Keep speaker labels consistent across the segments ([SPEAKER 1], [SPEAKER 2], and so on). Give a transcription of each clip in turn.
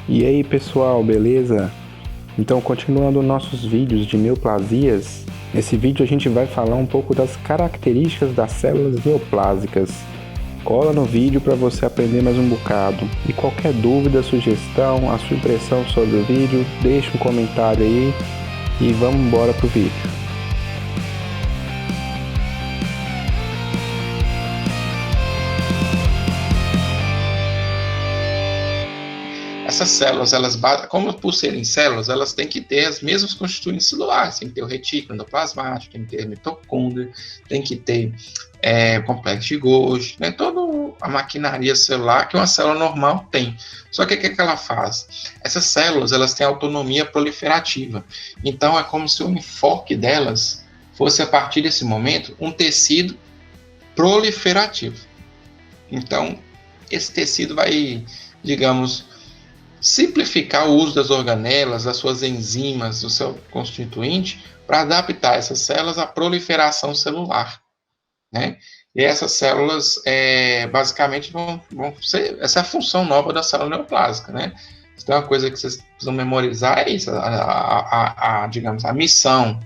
[SPEAKER 1] E aí pessoal, beleza? Então, continuando nossos vídeos de neoplasias, nesse vídeo a gente vai falar um pouco das características das células neoplásicas. Cola no vídeo para você aprender mais um bocado. E qualquer dúvida, sugestão, a sua impressão sobre o vídeo, deixe um comentário aí e vamos embora pro vídeo.
[SPEAKER 2] Essas células, como por serem células, elas têm que ter as mesmas constituintes celulares, tem que ter o retículo endoplasmático, tem que ter a mitocôndria, tem que ter complexo de Golgi, né, toda a maquinaria celular que uma célula normal tem. Só que o que ela faz? Essas células, elas têm autonomia proliferativa, então é como se o enfoque delas fosse, a partir desse momento, um tecido proliferativo. Então, esse tecido vai, digamos, simplificar o uso das organelas, das suas enzimas, do seu constituinte, para adaptar essas células à proliferação celular, né? E essas células, basicamente, vão ser... Essa é a função nova da célula neoplásica, né? Então, uma coisa que vocês precisam memorizar é isso, digamos, a missão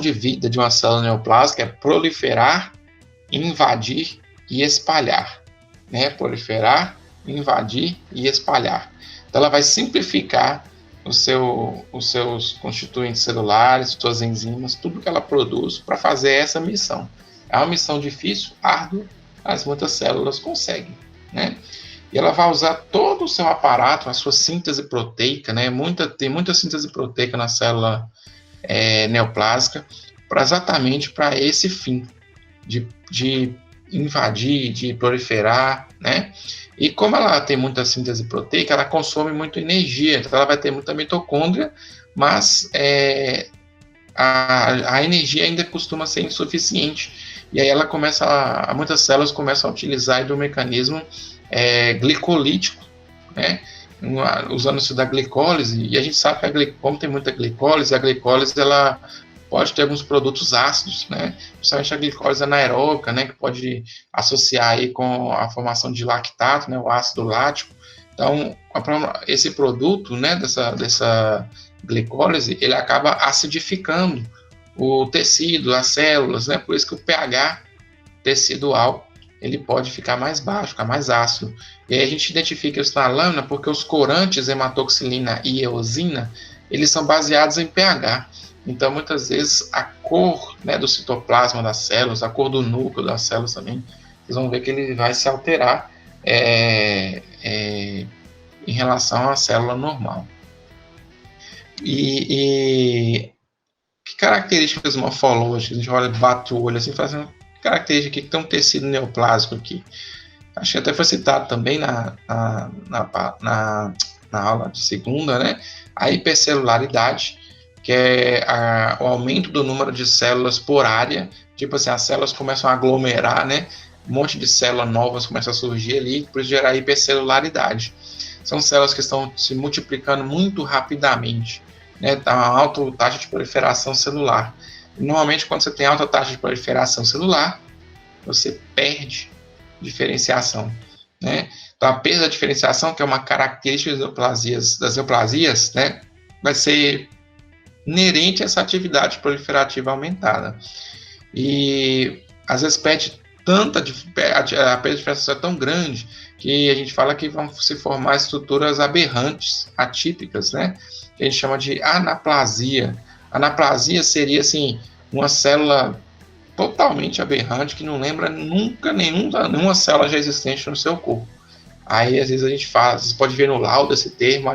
[SPEAKER 2] de vida de uma célula neoplásica é proliferar, invadir e espalhar, né? Proliferar, invadir e espalhar. Então, ela vai simplificar os seus constituintes celulares, suas enzimas, tudo que ela produz para fazer essa missão. É uma missão difícil, árdua, mas muitas células conseguem, né? E ela vai usar todo o seu aparato, a sua síntese proteica, né? Tem muita síntese proteica na célula neoplásica, exatamente para esse fim, de invadir, de proliferar, né? E como ela tem muita síntese proteica, ela consome muita energia, então ela vai ter muita mitocôndria, mas a energia ainda costuma ser insuficiente. E aí muitas células começam a utilizar do mecanismo glicolítico, né? Usando-se da glicólise, e a gente sabe que como tem muita glicólise, a glicólise ela pode ter alguns produtos ácidos, né? Principalmente a glicólise anaeróbica, né? Que pode associar aí com a formação de lactato, né? O ácido lático. Então, esse produto, né? Dessa glicólise, ele acaba acidificando o tecido, as células, né? Por isso que o pH tecidual ele pode ficar mais baixo, ficar mais ácido. E aí a gente identifica isso na lâmina porque os corantes hematoxilina e eosina, eles são baseados em pH. Então, muitas vezes, a cor, né, do citoplasma das células, a cor do núcleo das células também, vocês vão ver que ele vai se alterar em relação à célula normal. E que características morfológicas? A gente olha, bate o olho assim, fazendo característica aqui, que tem um tecido neoplásico aqui. Acho que até foi citado também na aula de segunda, né? A hipercelularidade, que é o aumento do número de células por área. Tipo assim, as células começam a aglomerar, né? Um monte de células novas começam a surgir ali, por isso gerar hipercelularidade. São células que estão se multiplicando muito rapidamente, né? Tá uma alta taxa de proliferação celular. E, normalmente, quando você tem alta taxa de proliferação celular, você perde diferenciação, né? Então, a perda da diferenciação, que é uma característica das neoplasias, né? Vai ser inerente a essa atividade proliferativa aumentada. E às vezes a perda de diferenciação é tão grande que a gente fala que vão se formar estruturas aberrantes, atípicas, né? Que a gente chama de anaplasia. Anaplasia seria, assim, uma célula totalmente aberrante que não lembra nunca nenhuma célula já existente no seu corpo. Aí, às vezes, a gente fala, você pode ver no laudo esse termo,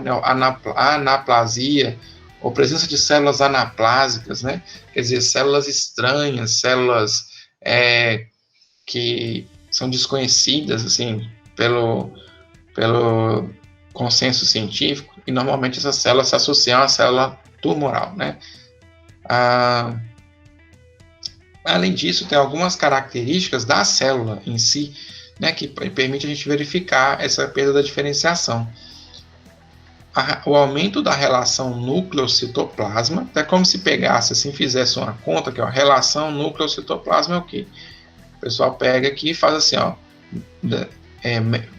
[SPEAKER 2] anaplasia, ou presença de células anaplásicas, né? Quer dizer, células estranhas, células que são desconhecidas, assim, pelo consenso científico, e normalmente essas células se associam à célula tumoral, né? Além disso, tem algumas características da célula em si, né, que permite a gente verificar essa perda da diferenciação. O aumento da relação núcleo-citoplasma, é como se pegasse, assim, fizesse uma conta, que a relação núcleo-citoplasma é o quê? O pessoal pega aqui e faz assim, ó,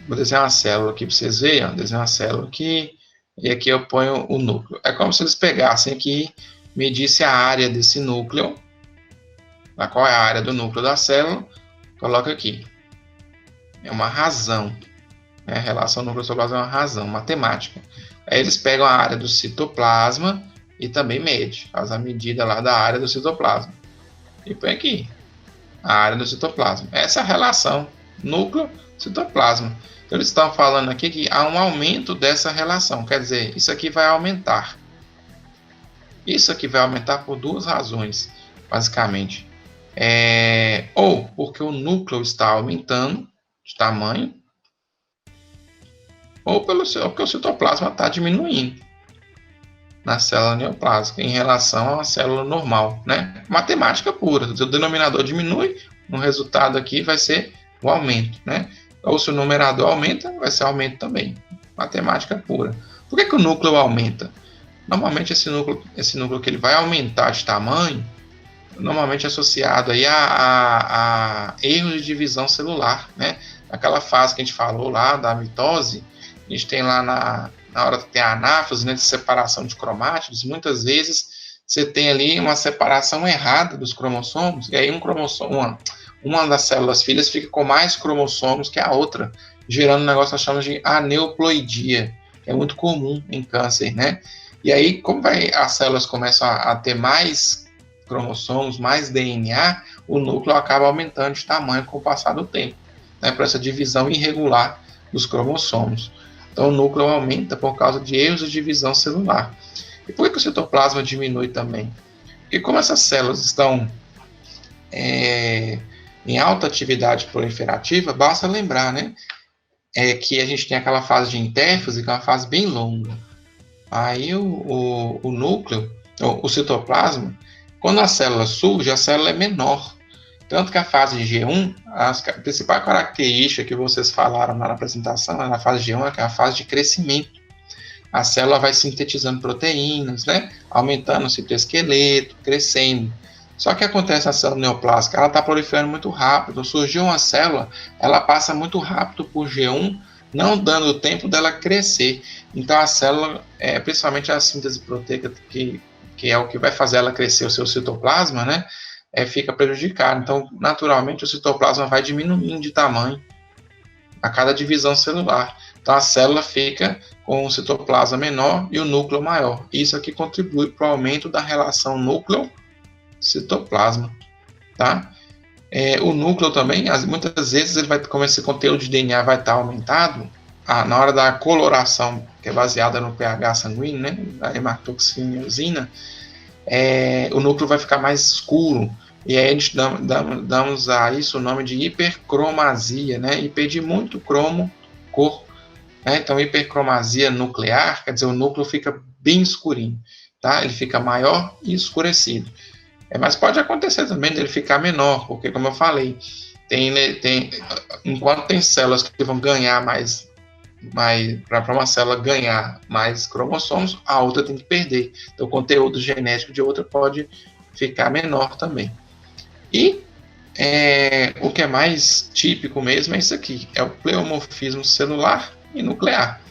[SPEAKER 2] vou desenhar uma célula aqui para vocês verem, ó, desenhar uma célula aqui, e aqui eu ponho o núcleo. É como se eles pegassem aqui, medisse a área desse núcleo, qual é a área do núcleo da célula, coloca aqui. É uma razão. A relação núcleo-citoplasma é uma razão matemática. Aí eles pegam a área do citoplasma e também mede, faz a medida lá da área do citoplasma. E põe aqui, a área do citoplasma. Essa é a relação núcleo-citoplasma. Então eles estão falando aqui que há um aumento dessa relação, quer dizer, isso aqui vai aumentar. Isso aqui vai aumentar por duas razões, basicamente. Ou porque o núcleo está aumentando de tamanho, ou porque o citoplasma está diminuindo na célula neoplásica em relação a uma célula normal, né? Matemática pura. Se o denominador diminui, o resultado aqui vai ser o aumento, né? Ou se o numerador aumenta, vai ser aumento também. Matemática pura. Por que o núcleo aumenta? Normalmente esse núcleo que ele vai aumentar de tamanho, normalmente é associado aí a erros de divisão celular, né? Aquela fase que a gente falou lá da mitose, a gente tem lá na hora que tem a anáfase, né, de separação de cromátidos, muitas vezes você tem ali uma separação errada dos cromossomos, e aí uma das células filhas fica com mais cromossomos que a outra, gerando um negócio que nós chamamos de aneuploidia, que é muito comum em câncer, né? E aí, como as células começam a ter mais cromossomos, mais DNA, o núcleo acaba aumentando de tamanho com o passar do tempo, né, para essa divisão irregular dos cromossomos. Então, o núcleo aumenta por causa de erros de divisão celular. E por que o citoplasma diminui também? Porque como essas células estão em alta atividade proliferativa, basta lembrar, né, que a gente tem aquela fase de intérfase, que é uma fase bem longa. Aí o núcleo, o citoplasma, quando a célula surge, a célula é menor. Tanto que a fase de G1, a principal característica que vocês falaram lá na apresentação, na fase G1, é que é a fase de crescimento. A célula vai sintetizando proteínas, né? Aumentando o citoesqueleto, crescendo. Só que acontece na célula neoplásica, ela está proliferando muito rápido. Surgiu uma célula, ela passa muito rápido por G1, não dando tempo dela crescer. Então a célula, principalmente a síntese proteica, que é o que vai fazer ela crescer o seu citoplasma, né? Fica prejudicado. Então, naturalmente, o citoplasma vai diminuindo de tamanho a cada divisão celular. Então, a célula fica com o citoplasma menor e o núcleo maior. Isso aqui contribui para o aumento da relação núcleo-citoplasma. Tá? O núcleo também, muitas vezes, ele vai, como esse conteúdo de DNA vai estar aumentado, na hora da coloração, que é baseada no pH sanguíneo, né, da hematoxina e eosina, o núcleo vai ficar mais escuro. E aí a gente damos a isso o nome de hipercromasia, né? Hiper de muito cromo, cor. Né? Então, hipercromasia nuclear, quer dizer, o núcleo fica bem escurinho, tá? Ele fica maior e escurecido. Mas pode acontecer também dele ficar menor, porque, como eu falei, enquanto tem células que vão ganhar mais para uma célula ganhar mais cromossomos, a outra tem que perder. Então, o conteúdo genético de outra pode ficar menor também. E o que é mais típico mesmo é isso aqui, é o pleomorfismo celular e nuclear.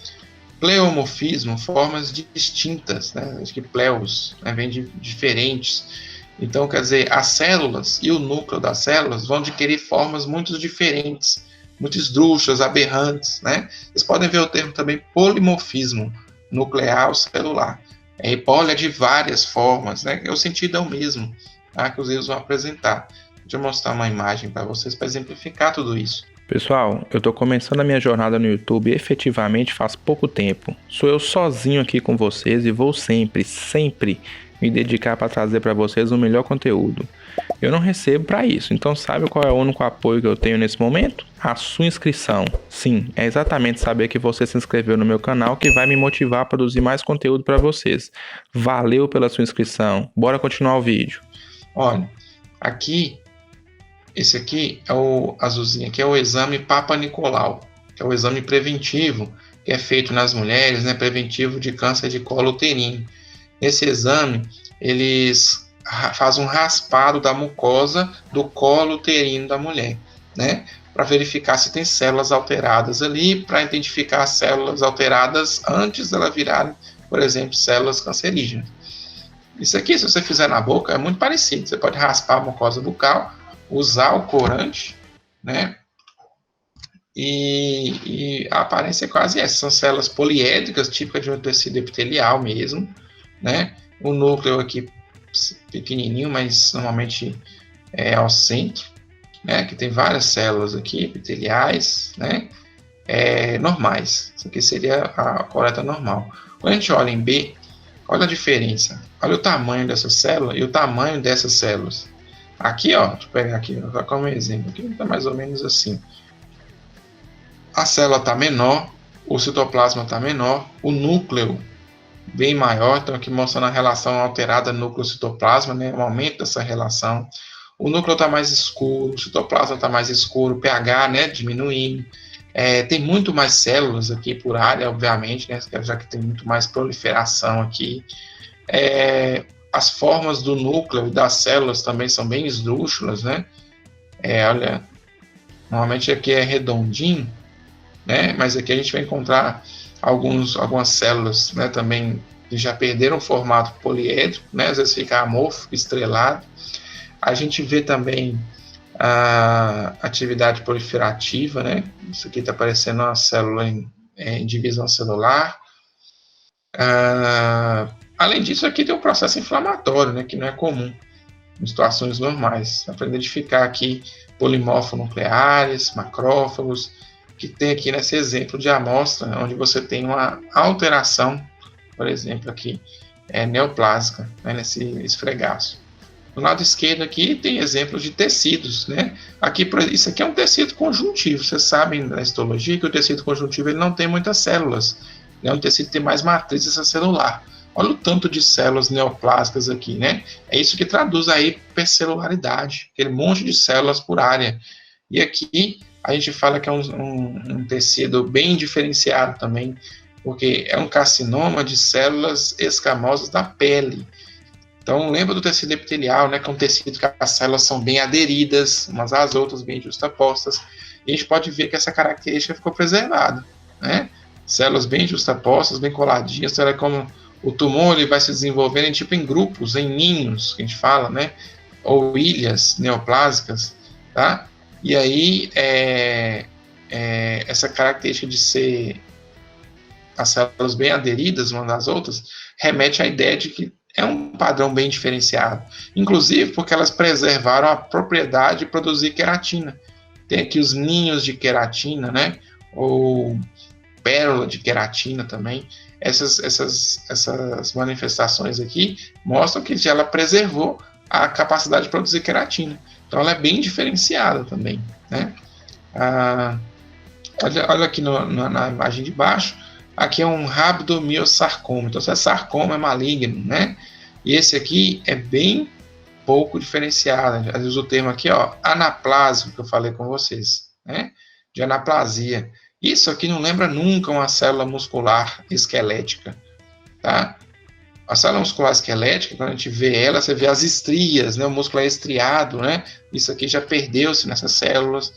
[SPEAKER 2] Pleomorfismo, formas distintas, né? Acho que pleos, né, vem de diferentes. Então, quer dizer, as células e o núcleo das células vão adquirir formas muito diferentes, muito esdrúxulas, aberrantes, né? Vocês podem ver o termo também polimorfismo nuclear ou celular. Poli é de várias formas, né? O sentido é o mesmo, tá? Que os eles vão apresentar. Deixa eu mostrar uma imagem para vocês para exemplificar tudo isso.
[SPEAKER 1] Pessoal, eu estou começando a minha jornada no YouTube efetivamente faz pouco tempo. Sou eu sozinho aqui com vocês e vou sempre me dedicar para trazer para vocês o melhor conteúdo. Eu não recebo para isso, então sabe qual é o único apoio que eu tenho nesse momento? A sua inscrição. Sim, é exatamente saber que você se inscreveu no meu canal que vai me motivar a produzir mais conteúdo para vocês. Valeu pela sua inscrição. Bora continuar o vídeo.
[SPEAKER 2] Olha, esse aqui é o azulzinho, aqui é o exame Papa Nicolau, que é o exame preventivo que é feito nas mulheres, né, preventivo de câncer de colo uterino. Nesse exame, eles fazem um raspado da mucosa do colo uterino da mulher, né, para verificar se tem células alteradas ali, para identificar as células alteradas antes de elas virarem, por exemplo, células cancerígenas. Isso aqui, se você fizer na boca, é muito parecido. Você pode raspar a mucosa bucal, usar o corante, né? E a aparência é quase essa. São células poliédricas, típicas de um tecido epitelial mesmo, né? O núcleo aqui pequenininho, mas normalmente é ao centro, né? Que tem várias células aqui epiteliais, né? Normais. Isso aqui seria a coleta normal. Quando a gente olha em B, olha a diferença. Olha o tamanho dessa célula e o tamanho dessas células. Aqui, ó, deixa eu pegar aqui, ó, como exemplo, aqui está mais ou menos assim. A célula está menor, o citoplasma está menor, o núcleo bem maior, então aqui mostrando a relação alterada núcleo-citoplasma, né, um aumento dessa relação. O núcleo está mais escuro, o citoplasma está mais escuro, o pH, né, diminuindo. Tem muito mais células aqui por área, obviamente, né, já que tem muito mais proliferação aqui. As formas do núcleo e das células também são bem esdrúxulas, né? Olha, normalmente aqui é redondinho, né? Mas aqui a gente vai encontrar algumas células, né, também que já perderam o formato poliédrico, né? Às vezes fica amorfo, estrelado. A gente vê também a atividade proliferativa, né? Isso aqui está parecendo uma célula em divisão celular. Além disso, aqui tem um processo inflamatório, né, que não é comum em situações normais. Dá para identificar aqui polimorfonucleares, macrófagos, que tem aqui nesse exemplo de amostra, onde você tem uma alteração, por exemplo, aqui, neoplásica, né, nesse esfregaço. Do lado esquerdo aqui tem exemplos de tecidos, né? Isso aqui é um tecido conjuntivo. Vocês sabem da histologia que o tecido conjuntivo ele não tem muitas células. É um tecido que tem mais matriz extracelular. Olha o tanto de células neoplásicas aqui, né? É isso que traduz a hipercelularidade, aquele monte de células por área. E aqui a gente fala que é um tecido bem diferenciado também, porque é um carcinoma de células escamosas da pele. Então, lembra do tecido epitelial, né, que é um tecido que as células são bem aderidas, umas às outras, bem justapostas. E a gente pode ver que essa característica ficou preservada, né? Células bem justapostas, bem coladinhas, então é como o tumor ele vai se desenvolvendo em grupos, em ninhos, que a gente fala, né? Ou ilhas neoplásicas, tá? E aí, essa característica de ser as células bem aderidas umas às outras, remete à ideia de que é um padrão bem diferenciado, inclusive porque elas preservaram a propriedade de produzir queratina. Tem aqui os ninhos de queratina, né? Ou pérola de queratina também. Essas manifestações aqui mostram que ela preservou a capacidade de produzir queratina. Então ela é bem diferenciada também, né? Olha aqui na imagem de baixo. Aqui é um rabdomiossarcoma. Então, se é sarcoma, é maligno, né? E esse aqui é bem pouco diferenciado. Às vezes o termo aqui, ó, anaplásico, que eu falei com vocês, né? De anaplasia. Isso aqui não lembra nunca uma célula muscular esquelética, tá? A célula muscular esquelética, quando a gente vê ela, você vê as estrias, né? O músculo é estriado, né? Isso aqui já perdeu-se nessas células.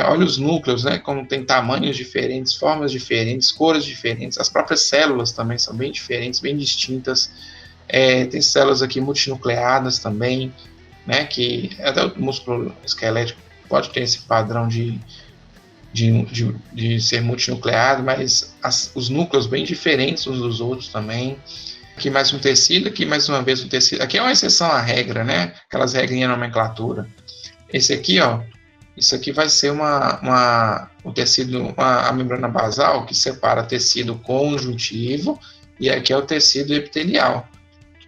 [SPEAKER 2] Olha os núcleos, né, como tem tamanhos diferentes, formas diferentes, cores diferentes, as próprias células também são bem diferentes, bem distintas. Tem células aqui multinucleadas também, né, que até o músculo esquelético pode ter esse padrão de ser multinucleado, mas os núcleos bem diferentes uns dos outros também. Aqui mais um tecido, aqui mais uma vez um tecido. Aqui é uma exceção à regra, né, aquelas regrinhas de nomenclatura. Esse aqui, ó, isso aqui vai ser o tecido, a membrana basal, que separa tecido conjuntivo, e aqui é o tecido epitelial,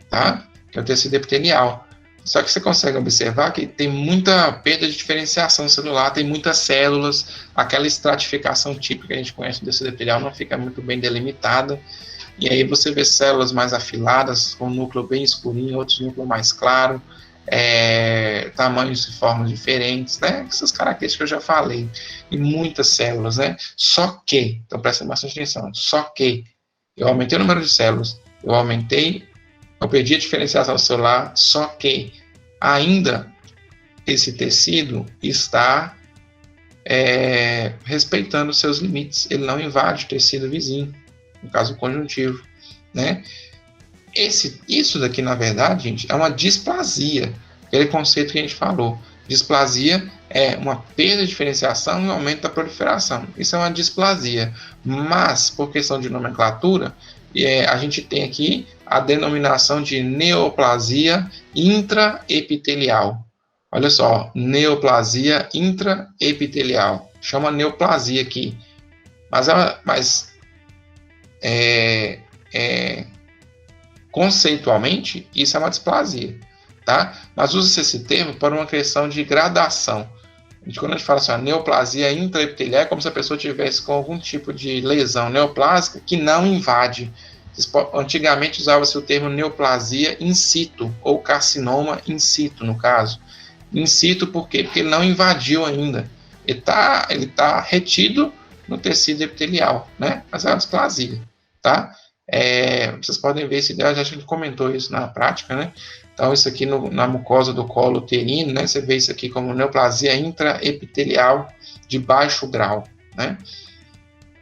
[SPEAKER 2] tá? Que é o tecido epitelial. Só que você consegue observar que tem muita perda de diferenciação celular, tem muitas células, aquela estratificação típica que a gente conhece do tecido epitelial não fica muito bem delimitada, e aí você vê células mais afiladas, com um núcleo bem escurinho, outros núcleo mais claro, tamanhos e formas diferentes, né? Essas características que eu já falei, e muitas células, né? Só que, então presta bastante atenção, só que eu aumentei o número de células, eu perdi a diferenciação celular, só que ainda esse tecido está respeitando os seus limites. Ele não invade o tecido vizinho, no caso conjuntivo, né? Isso daqui, na verdade, gente, é uma displasia, aquele conceito que a gente falou. Displasia é uma perda de diferenciação e um aumento da proliferação. Isso é uma displasia. Mas, por questão de nomenclatura, a gente tem aqui a denominação de neoplasia intraepitelial. Olha só, neoplasia intraepitelial. Chama neoplasia aqui. Mas conceitualmente, isso é uma displasia, tá? Mas usa-se esse termo para uma questão de gradação. Quando a gente fala assim, a neoplasia intraepitelial, é como se a pessoa tivesse com algum tipo de lesão neoplásica que não invade. Antigamente usava-se o termo neoplasia in situ, ou carcinoma in situ, no caso. In situ por quê? Porque ele não invadiu ainda. Ele tá retido no tecido epitelial, né? Mas é uma displasia, tá? Vocês podem ver, a gente comentou isso na prática, né? Então, isso aqui na mucosa do colo uterino, né? Você vê isso aqui como neoplasia intraepitelial de baixo grau, né?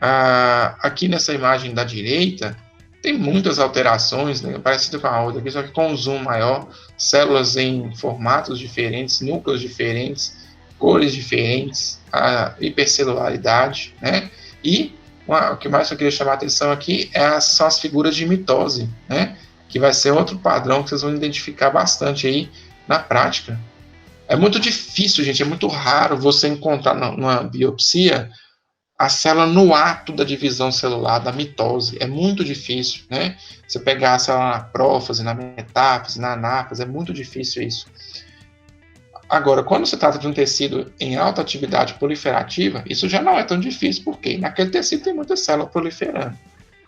[SPEAKER 2] Aqui nessa imagem da direita, tem muitas alterações, né? Parecido com a outra aqui, só que com um zoom maior, células em formatos diferentes, núcleos diferentes, cores diferentes, a hipercelularidade, né? E o que mais eu queria chamar a atenção aqui são as figuras de mitose, né? Que vai ser outro padrão que vocês vão identificar bastante aí na prática. É muito difícil, gente, é muito raro você encontrar numa biopsia a célula no ato da divisão celular, da mitose. É muito difícil, né? Você pegar a célula na prófase, na metáfase, na anáfase, é muito difícil isso. Agora, quando se trata de um tecido em alta atividade proliferativa, isso já não é tão difícil, porque naquele tecido tem muita célula proliferando.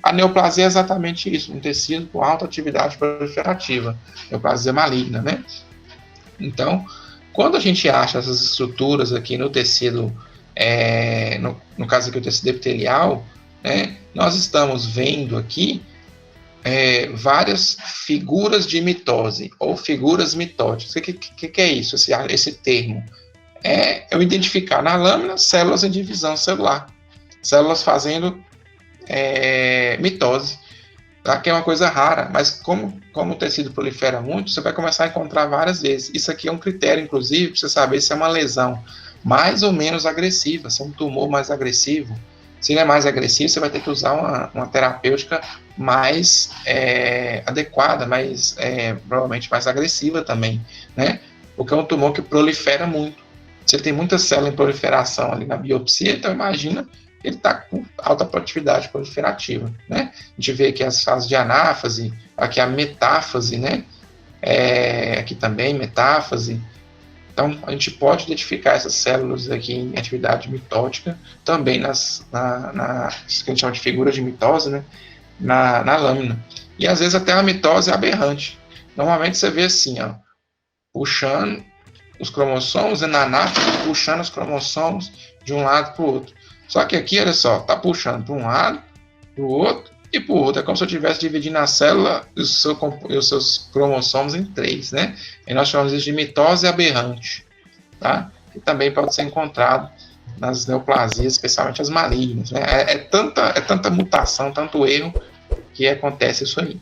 [SPEAKER 2] A neoplasia é exatamente isso, um tecido com alta atividade proliferativa, neoplasia maligna, né? Então, quando a gente acha essas estruturas aqui no tecido, no caso aqui o tecido epitelial, né, nós estamos vendo aqui várias figuras de mitose, ou figuras mitóticas. O que é isso, esse termo? Eu identificar na lâmina células em divisão celular, células fazendo mitose, tá? Que é uma coisa rara, mas como o tecido prolifera muito, você vai começar a encontrar várias vezes. Isso aqui é um critério, inclusive, para você saber se é uma lesão mais ou menos agressiva, se é um tumor mais agressivo. Se ele é mais agressivo, você vai ter que usar uma terapêutica mais adequada, provavelmente mais agressiva também, né? Porque é um tumor que prolifera muito. Se ele tem muita célula em proliferação ali na biopsia, então imagina ele está com alta produtividade proliferativa, né? A gente vê aqui as fases de anáfase, aqui a metáfase, né? Aqui também metáfase. Então, a gente pode identificar essas células aqui em atividade mitótica, também que a gente chama de figuras de mitose, né? Na lâmina. E às vezes até a mitose é aberrante. Normalmente você vê assim, ó, puxando os cromossomos, na anáfase, puxando os cromossomos de um lado para o outro. Só que aqui, olha só, tá puxando para um lado, para o outro e para o outro. É como se eu estivesse dividindo a célula e os seus cromossomos em 3, né? E nós chamamos isso de mitose aberrante, tá? Que também pode ser encontrado nas neoplasias, especialmente as malignas, né? É tanta mutação, tanto erro, que acontece isso aí.